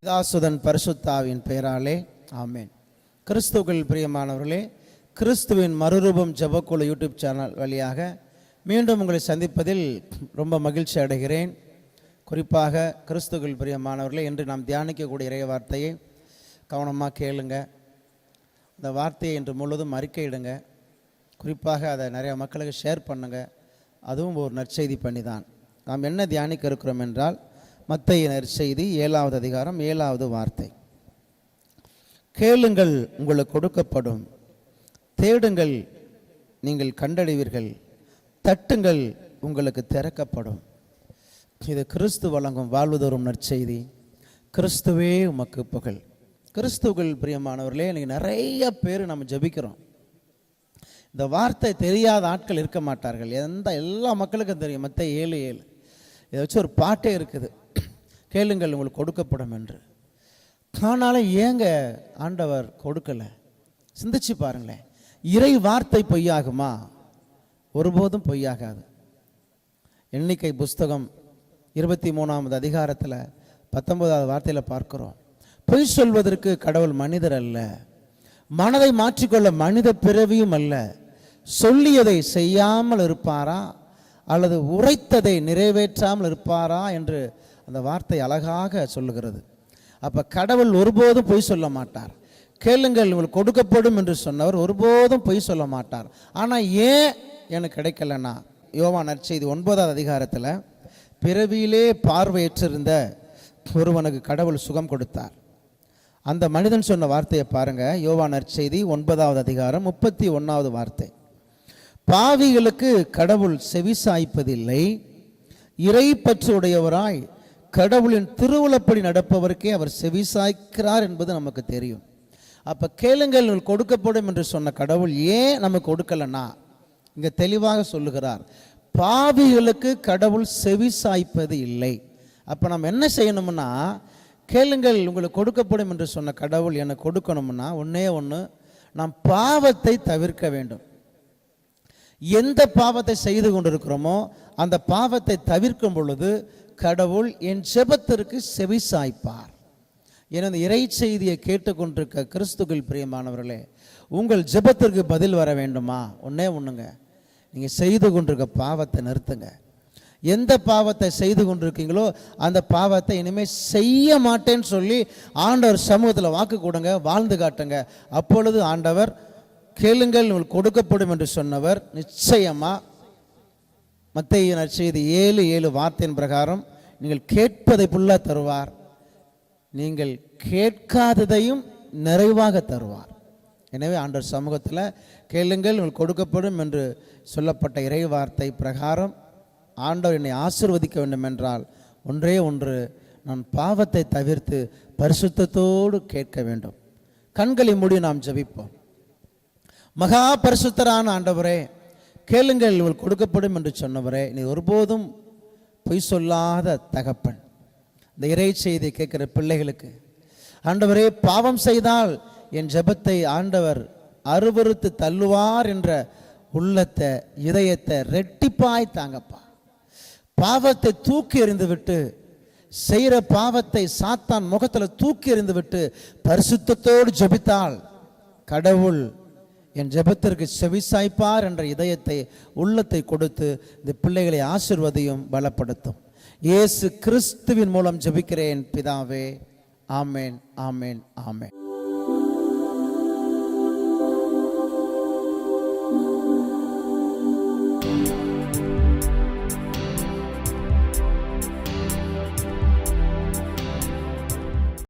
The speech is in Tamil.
பிதாசுதன் பரிசுத்தாவின் பெயராலே ஆமேன். கிறிஸ்துவுக்குள் பிரியமானவர்களே, கிறிஸ்துவின் மறுரூபம் ஜெபக்குழு யூடியூப் சேனல் வழியாக மீண்டும் உங்களை சந்திப்பதில் ரொம்ப மகிழ்ச்சி அடைகிறேன். குறிப்பாக கிறிஸ்துவுக்குள் பிரியமானவர்களே, இன்று நாம் தியானிக்கக்கூடிய இறைய வார்த்தையை கவனமாக கேளுங்க. இந்த வார்த்தையை இன்று முழுவதும் அறிக்கையிடுங்க. குறிப்பாக அதை நிறைய மக்களுக்கு ஷேர் பண்ணுங்க. அதுவும் ஒரு நற்செய்தி பண்ணி தான். நாம் என்ன தியானிக்க இருக்கிறோம் என்றால், மத்தேயு நற்செய்தி 7வது அதிகாரம் 7வது வார்த்தை. கேளுங்கள், உங்களுக்கு கொடுக்கப்படும்; தேடுங்கள், நீங்கள் கண்டடைவீர்கள்; தட்டுங்கள், உங்களுக்கு திறக்கப்படும். இது கிறிஸ்து வழங்கும் வாழ்வுதோறும் நற்செய்தி. கிறிஸ்துவே உமக்கு புகழ். கிறிஸ்துவுக்குள் பிரியமானவர்களே, இன்னைக்கு நிறைய பேர் நம்ம ஜெபிக்கிறோம். இந்த வார்த்தை தெரியாத ஆட்கள் இருக்க மாட்டார்கள். எல்லா மக்களுக்கும் தெரியும். மத்தேயு 7:7 இதை வச்சு ஒரு பாட்டே இருக்குது, கேளுங்கள் உங்களுக்கு கொடுக்கப்படும் என்று. ஆனாலும் ஏங்க ஆண்டவர் கொடுக்கலை? சிந்திச்சு பாருங்களேன். இறை வார்த்தை பொய்யாகுமா? ஒருபோதும் பொய்யாகாது. எண்ணிக்கை புஸ்தகம் 23வது அதிகாரத்தில் 19வது வார்த்தையில் பார்க்கிறோம், பொய் சொல்வதற்கு கடவுள் மனிதர் அல்ல, மனதை மாற்றிக்கொள்ள மனித பிறவியும் அல்ல. சொல்லியதை செய்யாமல் இருப்பாரா அல்லது உரைத்ததை நிறைவேற்றாமல் இருப்பாரா என்று அந்த வார்த்தை அழகாக சொல்லுகிறது. அப்போ கடவுள் ஒருபோதும் பொய் சொல்ல மாட்டார். கேளுங்கள் உங்களுக்கு கொடுக்கப்படும் என்று சொன்னவர் ஒருபோதும் பொய் சொல்ல மாட்டார். ஆனால் ஏன் எனக்கு கிடைக்கலன்னா, யோவான் நற்செய்தி 9வது அதிகாரத்தில் பிறவியிலே பார்வையற்றிருந்த ஒருவனுக்கு கடவுள் சுகம் கொடுத்தார். அந்த மனிதன் சொன்ன வார்த்தையை பாருங்க. யோவான் நற்செய்தி 9வது அதிகாரம் 31வது வார்த்தை. பாவிகளுக்கு கடவுள் செவி சாய்ப்பதில்லை, இறை பற்று உடையவராய் கடவுளின் திருவுளப்படி நடப்பவருக்கே அவர் செவி சாய்க்கிறார் என்பது நமக்கு தெரியும். அப்போ கேளுங்கள் கொடுக்கப்படும் என்று சொன்ன கடவுள் ஏன் நமக்கு கொடுக்கலன்னா, இங்கே தெளிவாக சொல்லுகிறார், பாவிகளுக்கு கடவுள் செவி சாய்ப்பது இல்லை. அப்போ நம்ம என்ன செய்யணும்னா, கேளுங்கள் உங்களுக்கு கொடுக்கப்படும் என்று சொன்ன கடவுள் எனக்கு கொடுக்கணும்னா ஒன்றே ஒன்று, நாம் பாவத்தை தவிர்க்க வேண்டும். எந்த பாவத்தை செய்து கொண்டிருக்கிறோமோ அந்த பாவத்தை தவிர்க்கும் பொழுது கடவுள் என் ஜெபத்திற்கு செவி சாய்ப்பார். எனது இறை செய்தியை கேட்டுக்கொண்டிருக்க கிறிஸ்துவுக்குள் பிரியமானவர்களே, உங்கள் ஜெபத்திற்கு பதில் வர வேண்டுமா? ஒன்றே ஒன்றுங்க, நீங்கள் செய்து கொண்டிருக்க பாவத்தை நிறுத்துங்க. எந்த பாவத்தை செய்து கொண்டிருக்கீங்களோ அந்த பாவத்தை இனிமேல் செய்ய மாட்டேன்னு சொல்லி ஆண்டவர் சமூகத்தில் வாக்கு கொடுங்க, வாழ்ந்து காட்டுங்க. அப்பொழுது ஆண்டவர் கேளுங்கள் உங்களுக்கு கொடுக்கப்படும் என்று சொன்னவர் நிச்சயமா மத்தேயு நற்செய்தி 7:7 வார்த்தையின் பிரகாரம் நீங்கள் கேட்பதை புல்லா தருவார், நீங்கள் கேட்காததையும் நிறைவாக தருவார். எனவே ஆண்டவர் சமூகத்தில் கேளுங்கள் உங்களுக்கு கொடுக்கப்படும் என்று சொல்லப்பட்ட இறை வார்த்தை பிரகாரம் ஆண்டவர் என்னை ஆசீர்வதிக்க வேண்டும் என்றால் ஒன்றே ஒன்று, நான் பாவத்தை தவிர்த்து பரிசுத்தத்தோடு கேட்க வேண்டும். கண்களை மூடி நாம் ஜெபிப்போம். மகா பரிசுத்தரான ஆண்டவரே, கேளுங்கள் உங்களுக்கு கொடுக்கப்படும் என்று சொன்னவரே, நீ ஒருபோதும் பொய் சொல்லாத தகப்பன். இந்த இறை செய்தியை கேட்கிற பிள்ளைகளுக்கு ஆண்டவரே, பாவம் செய்தால் என் ஜெபத்தை ஆண்டவர் அருவருத்து தள்ளுவார் என்ற உள்ளத்தை, இதயத்தை ரெட்டிப்பாய் தாங்கப்பா. பாவத்தை தூக்கி எறிந்து விட்டு, செய்கிற பாவத்தை சாத்தான் முகத்தில் தூக்கி எறிந்து விட்டு பரிசுத்தத்தோடு ஜெபித்தால் கடவுள் என் ஜெபத்திற்கு செவிசாய்ப்பார் என்ற இதயத்தை, உள்ளத்தை கொடுத்து இந்த பிள்ளைகளை ஆசீர்வதியும் பலப்படுத்தும். இயேசு கிறிஸ்துவின் மூலம் ஜெபிக்கிறேன் பிதாவே. ஆமேன், ஆமேன், ஆமேன்.